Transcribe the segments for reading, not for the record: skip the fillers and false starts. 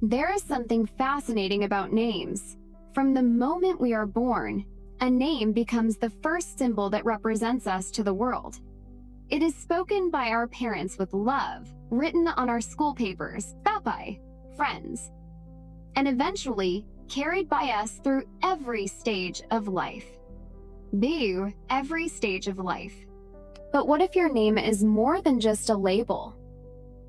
There is something fascinating about names. From the moment we are born, a name becomes the first symbol that represents us to the world. It is spoken by our parents with love, written on our school papers, papai, friends, and eventually carried by us through every stage of life. Every stage of life. But what if your name is more than just a label?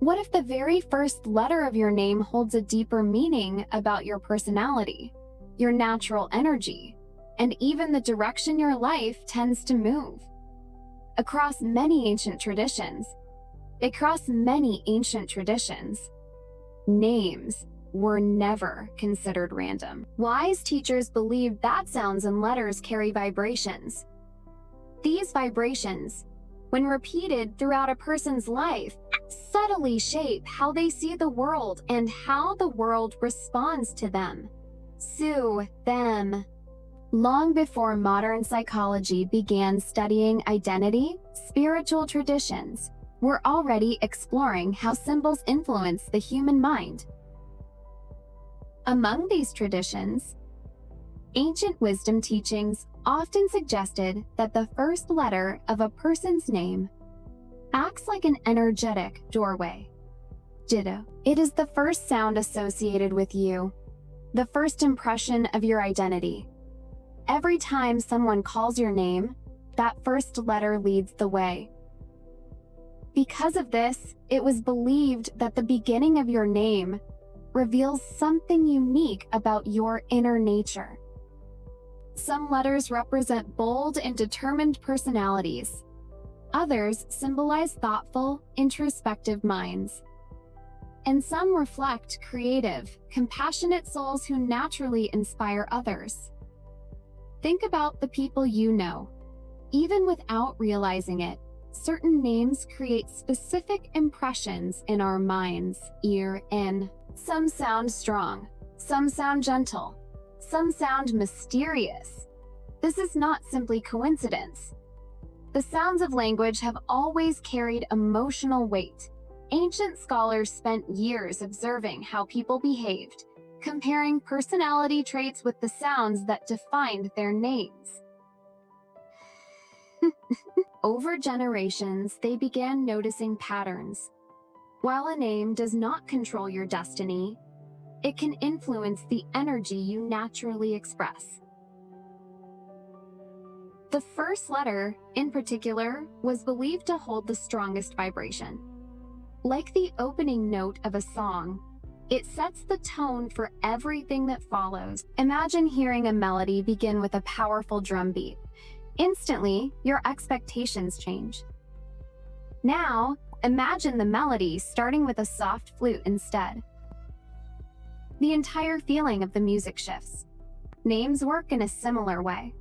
What if the very first letter of your name holds a deeper meaning about your personality, your natural energy, and even the direction your life tends to move? Across many ancient traditions, names were never considered random. Wise teachers believed that sounds and letters carry vibrations. These vibrations, when repeated throughout a person's life, subtly shape how they see the world and how the world responds to them. Them. Long before modern psychology began studying identity, spiritual traditions were already exploring how symbols influence the human mind. Among these traditions, ancient wisdom teachings often suggested that the first letter of a person's name acts like an energetic doorway. Ditto. It is the first sound associated with you, the first impression of your identity. Every time someone calls your name, that first letter leads the way. Because of this, it was believed that the beginning of your name reveals something unique about your inner nature. Some letters represent bold and determined personalities. Others symbolize thoughtful, introspective minds. And some reflect creative, compassionate souls who naturally inspire others. Think about the people you know. Even without realizing it, certain names create specific impressions in our minds, ear in. Some sound strong, some sound gentle, some sound mysterious. This is not simply coincidence. The sounds of language have always carried emotional weight. Ancient scholars spent years observing how people behaved, comparing personality traits with the sounds that defined their names. Over generations, they began noticing patterns. While a name does not control your destiny, it can influence the energy you naturally express. The first letter, in particular, was believed to hold the strongest vibration. Like the opening note of a song, it sets the tone for everything that follows. Imagine hearing a melody begin with a powerful drum beat. Instantly, your expectations change. Now, imagine the melody starting with a soft flute instead. The entire feeling of the music shifts. Names work in a similar way.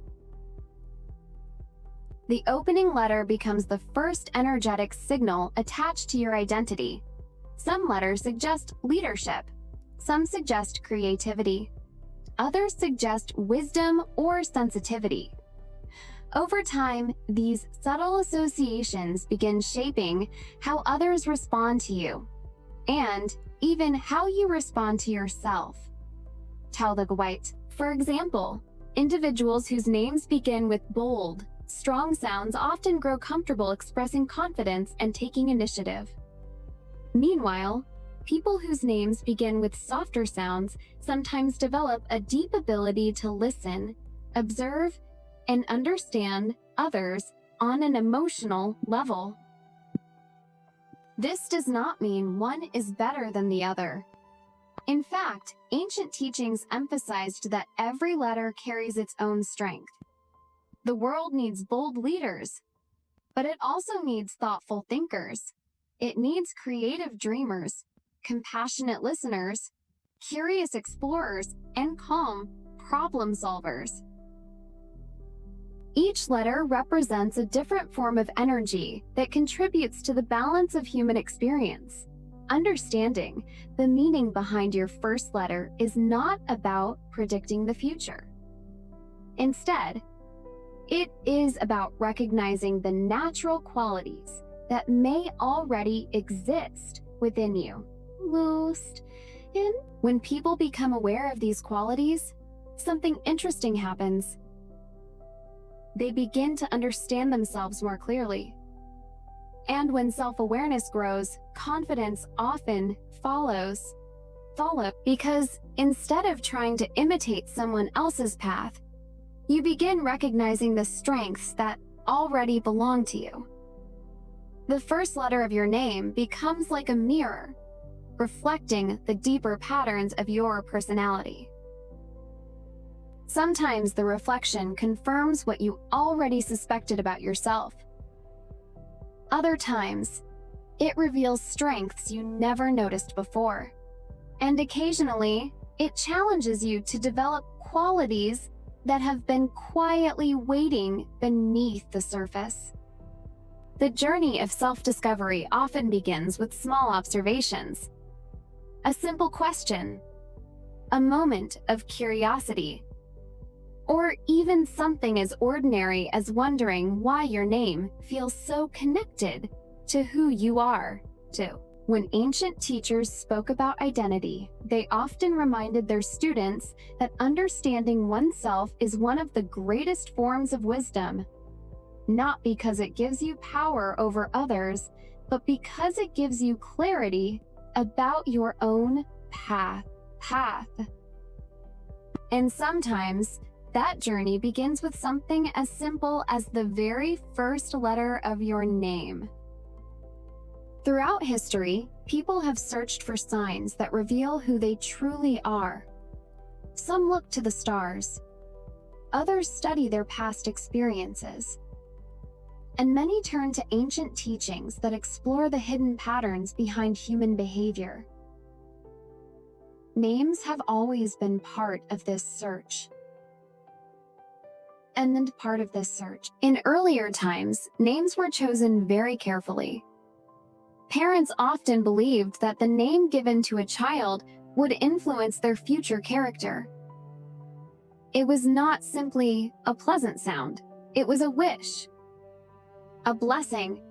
The opening letter becomes the first energetic signal attached to your identity. Some letters suggest leadership. Some suggest creativity. Others suggest wisdom or sensitivity. Over time, these subtle associations begin shaping how others respond to you, and even how you respond to yourself. White. For example, individuals whose names begin with bold, strong sounds often grow comfortable expressing confidence and taking initiative. Meanwhile, people whose names begin with softer sounds sometimes develop a deep ability to listen, observe, and understand others on an emotional level. This does not mean one is better than the other. In fact, ancient teachings emphasized that every letter carries its own strength. The world needs bold leaders, but it also needs thoughtful thinkers. It needs creative dreamers, compassionate listeners, curious explorers, and calm problem solvers. Each letter represents a different form of energy that contributes to the balance of human experience. Understanding the meaning behind your first letter is not about predicting the future. Instead, it is about recognizing the natural qualities that may already exist within you. Lost in When people become aware of these qualities, something interesting happens. They begin to understand themselves more clearly. And when self-awareness grows, confidence often follows because instead of trying to imitate someone else's path, you begin recognizing the strengths that already belong to you. The first letter of your name becomes like a mirror, reflecting the deeper patterns of your personality. Sometimes the reflection confirms what you already suspected about yourself. Other times, it reveals strengths you never noticed before. And occasionally, it challenges you to develop qualities that have been quietly waiting beneath the surface. The journey of self-discovery often begins with small observations. A simple question, a moment of curiosity, or even something as ordinary as wondering why your name feels so connected to who you are, too. When ancient teachers spoke about identity, they often reminded their students that understanding oneself is one of the greatest forms of wisdom, not because it gives you power over others, but because it gives you clarity about your own path. And sometimes, that journey begins with something as simple as the very first letter of your name. Throughout history, people have searched for signs that reveal who they truly are. Some look to the stars. Others study their past experiences. And many turn to ancient teachings that explore the hidden patterns behind human behavior. Names have always been part of this search. In earlier times, names were chosen very carefully. Parents often believed that the name given to a child would influence their future character. It was not simply a pleasant sound, it was a wish, a blessing,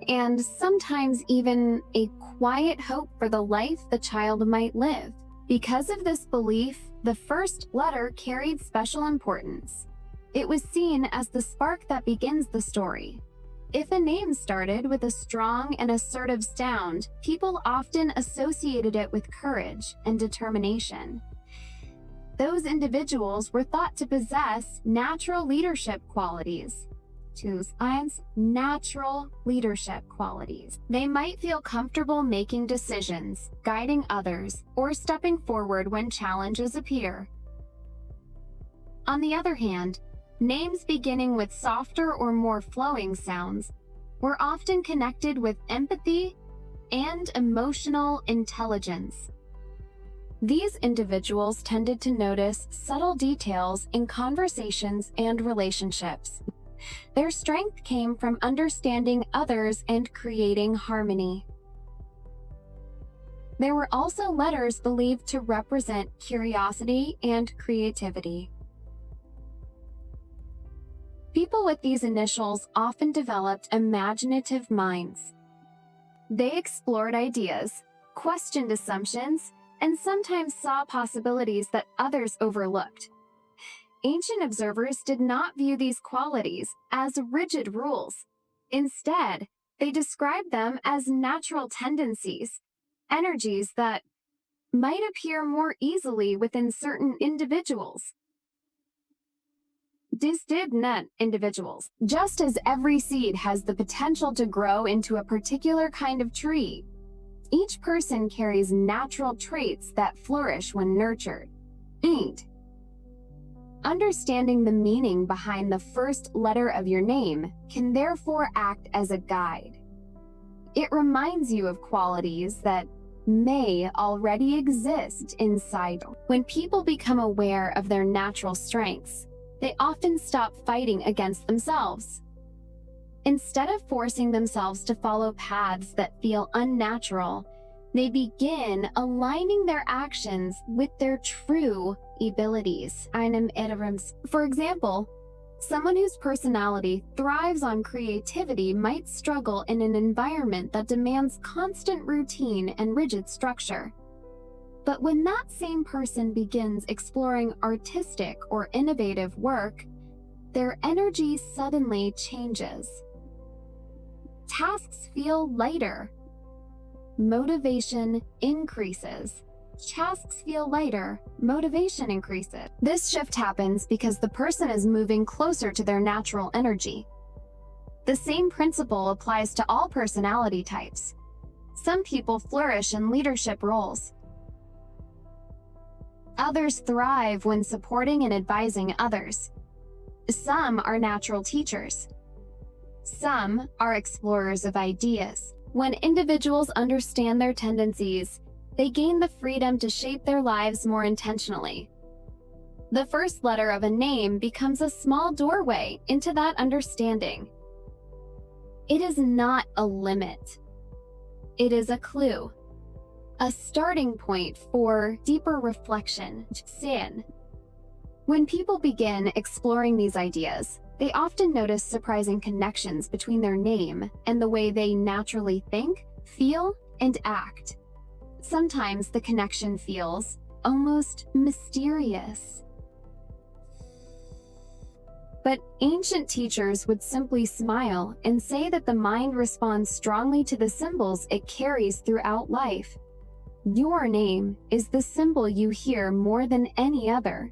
and sometimes even a quiet hope for the life the child might live. Because of this belief, the first letter carried special importance. It was seen as the spark that begins the story. If a name started with a strong and assertive sound, people often associated it with courage and determination. Those individuals were thought to possess natural leadership qualities. Natural leadership qualities. They might feel comfortable making decisions, guiding others, or stepping forward when challenges appear. On the other hand, names beginning with softer or more flowing sounds were often connected with empathy and emotional intelligence. These individuals tended to notice subtle details in conversations and relationships. Their strength came from understanding others and creating harmony. There were also letters believed to represent curiosity and creativity. People with these initials often developed imaginative minds. They explored ideas, questioned assumptions, and sometimes saw possibilities that others overlooked. Ancient observers did not view these qualities as rigid rules. Instead, they described them as natural tendencies, energies that might appear more easily within certain individuals. Individuals. Just as every seed has the potential to grow into a particular kind of tree, each person carries natural traits that flourish when nurtured. Understanding the meaning behind the first letter of your name can therefore act as a guide. It reminds you of qualities that may already exist inside. When people become aware of their natural strengths, they often stop fighting against themselves. Instead of forcing themselves to follow paths that feel unnatural, they begin aligning their actions with their true abilities. For example, someone whose personality thrives on creativity might struggle in an environment that demands constant routine and rigid structure. But when that same person begins exploring artistic or innovative work, their energy suddenly changes. Tasks feel lighter. Motivation increases. Tasks feel lighter, motivation increases. This shift happens because the person is moving closer to their natural energy. The same principle applies to all personality types. Some people flourish in leadership roles. Others thrive when supporting and advising others. Some are natural teachers. Some are explorers of ideas. When individuals understand their tendencies, they gain the freedom to shape their lives more intentionally. The first letter of a name becomes a small doorway into that understanding. It is not a limit. It is a clue, a starting point for deeper reflection, sin. When people begin exploring these ideas, they often notice surprising connections between their name and the way they naturally think, feel, and act. Sometimes the connection feels almost mysterious. But ancient teachers would simply smile and say that the mind responds strongly to the symbols it carries throughout life. Your name is the symbol you hear more than any other.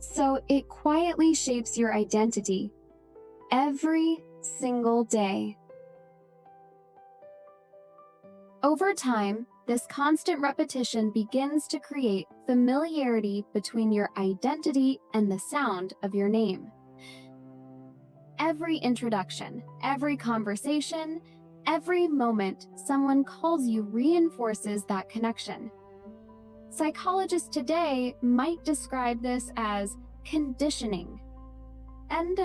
So it quietly shapes your identity every single day. Over time, this constant repetition begins to create familiarity between your identity and the sound of your name. Every introduction, every conversation, every moment someone calls you reinforces that connection. Psychologists today might describe this as conditioning, and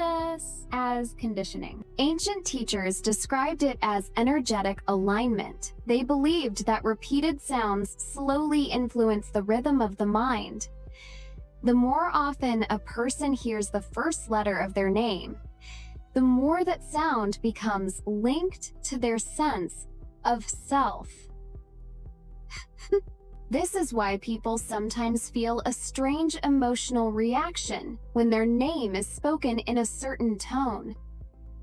as conditioning. Ancient teachers described it as energetic alignment. They believed that repeated sounds slowly influence the rhythm of the mind. The more often a person hears the first letter of their name, the more that sound becomes linked to their sense of self. This is why people sometimes feel a strange emotional reaction when their name is spoken in a certain tone.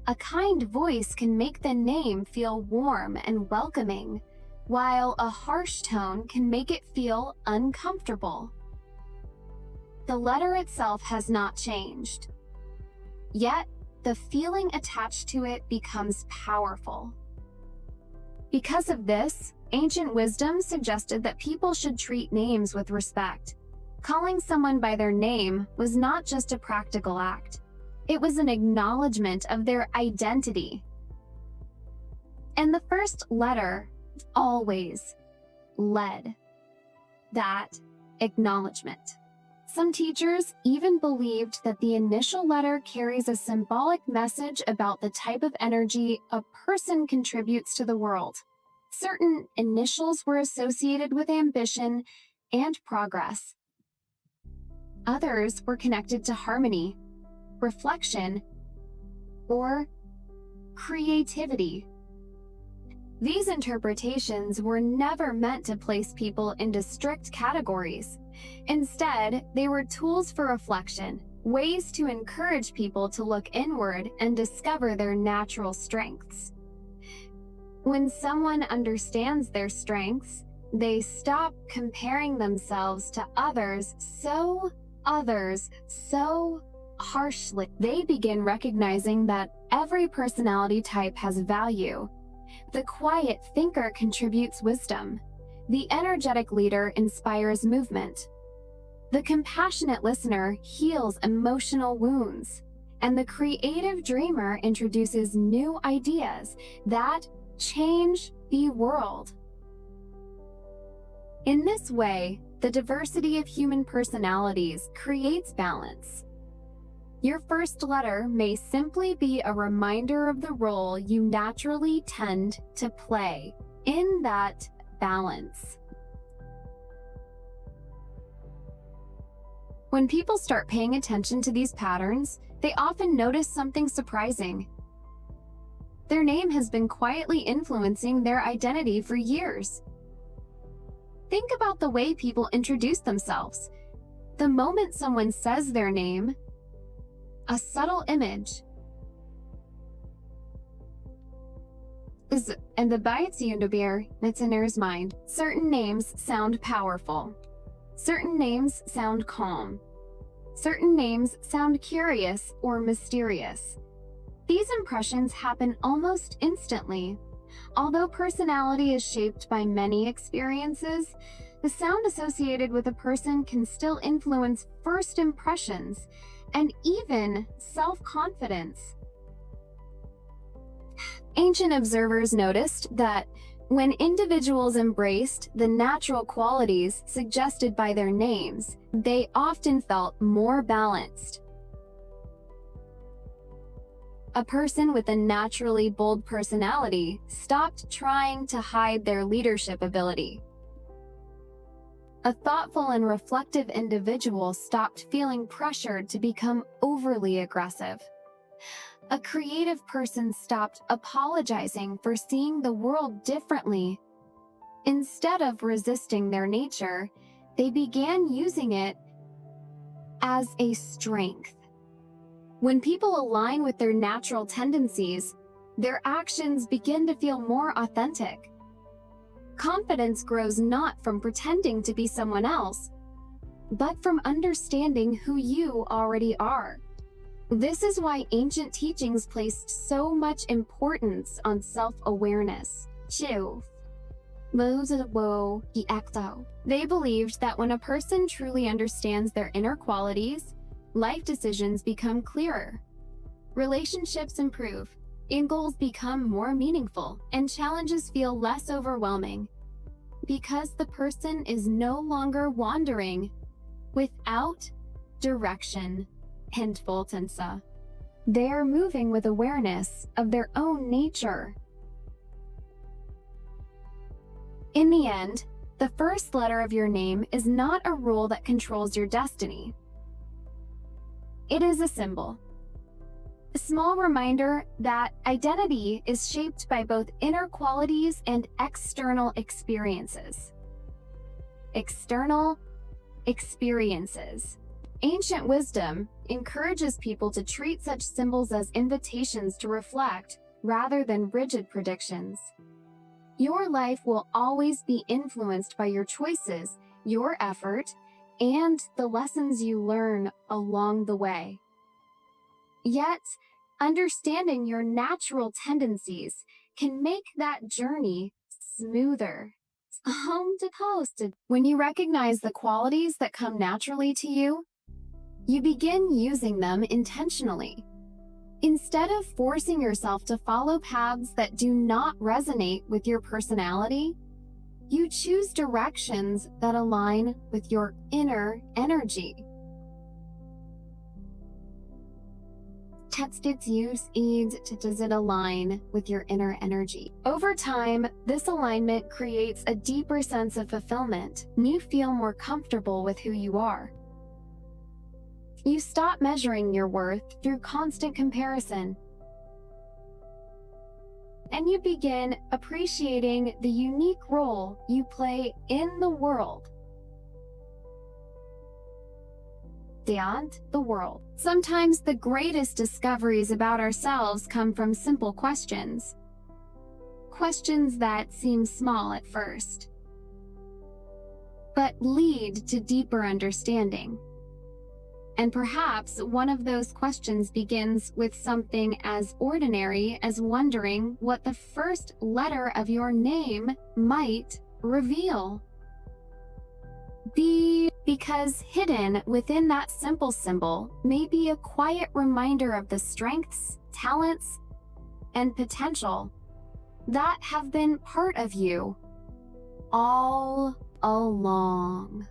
A kind voice can make the name feel warm and welcoming, while a harsh tone can make it feel uncomfortable. The letter itself has not changed, yet the feeling attached to it becomes powerful. Because of this, ancient wisdom suggested that people should treat names with respect. Calling someone by their name was not just a practical act. It was an acknowledgement of their identity. And the first letter always led that acknowledgement. Some teachers even believed that the initial letter carries a symbolic message about the type of energy a person contributes to the world. Certain initials were associated with ambition and progress. Others were connected to harmony, reflection, or creativity. These interpretations were never meant to place people into strict categories. Instead, they were tools for reflection, ways to encourage people to look inward and discover their natural strengths. When someone understands their strengths, they stop comparing themselves to others so harshly. They begin recognizing that every personality type has value. The quiet thinker contributes wisdom. The energetic leader inspires movement. The compassionate listener heals emotional wounds. And the creative dreamer introduces new ideas that change the world. In this way, the diversity of human personalities creates balance. Your first letter may simply be a reminder of the role you naturally tend to play in that balance. When people start paying attention to these patterns, they often notice something surprising. Their name has been quietly influencing their identity for years. Think about the way people introduce themselves. The moment someone says their name, a subtle image is in the Beziehungsbeer Mitziner's mind. Certain names sound powerful. Certain names sound calm. Certain names sound curious or mysterious. These impressions happen almost instantly. Although personality is shaped by many experiences, the sound associated with a person can still influence first impressions and even self-confidence. Ancient observers noticed that when individuals embraced the natural qualities suggested by their names, they often felt more balanced. A person with a naturally bold personality stopped trying to hide their leadership ability. A thoughtful and reflective individual stopped feeling pressured to become overly aggressive. A creative person stopped apologizing for seeing the world differently. Instead of resisting their nature, they began using it as a strength. When people align with their natural tendencies, their actions begin to feel more authentic. Confidence grows not from pretending to be someone else, but from understanding who you already are. This is why ancient teachings placed so much importance on self-awareness. They believed that when a person truly understands their inner qualities, life decisions become clearer, relationships improve, and goals become more meaningful, and challenges feel less overwhelming, because the person is no longer wandering without direction. They are moving with awareness of their own nature. In the end, the first letter of your name is not a rule that controls your destiny. It is a symbol. A small reminder that identity is shaped by both inner qualities and external experiences. External experiences. Ancient wisdom encourages people to treat such symbols as invitations to reflect rather than rigid predictions. Your life will always be influenced by your choices, your effort, and the lessons you learn along the way. Yet, understanding your natural tendencies can make that journey smoother. Home to coast. When you recognize the qualities that come naturally to you, you begin using them intentionally. Instead of forcing yourself to follow paths that do not resonate with your personality, you choose directions that align with your inner energy. Does it align with your inner energy? Over time, this alignment creates a deeper sense of fulfillment, and you feel more comfortable with who you are. You stop measuring your worth through constant comparison, and you begin appreciating the unique role you play in the world. Beyond the world. Sometimes the greatest discoveries about ourselves come from simple questions. Questions that seem small at first, but lead to deeper understanding. And perhaps one of those questions begins with something as ordinary as wondering what the first letter of your name might reveal. Because hidden within that simple symbol may be a quiet reminder of the strengths, talents, and potential that have been part of you all along.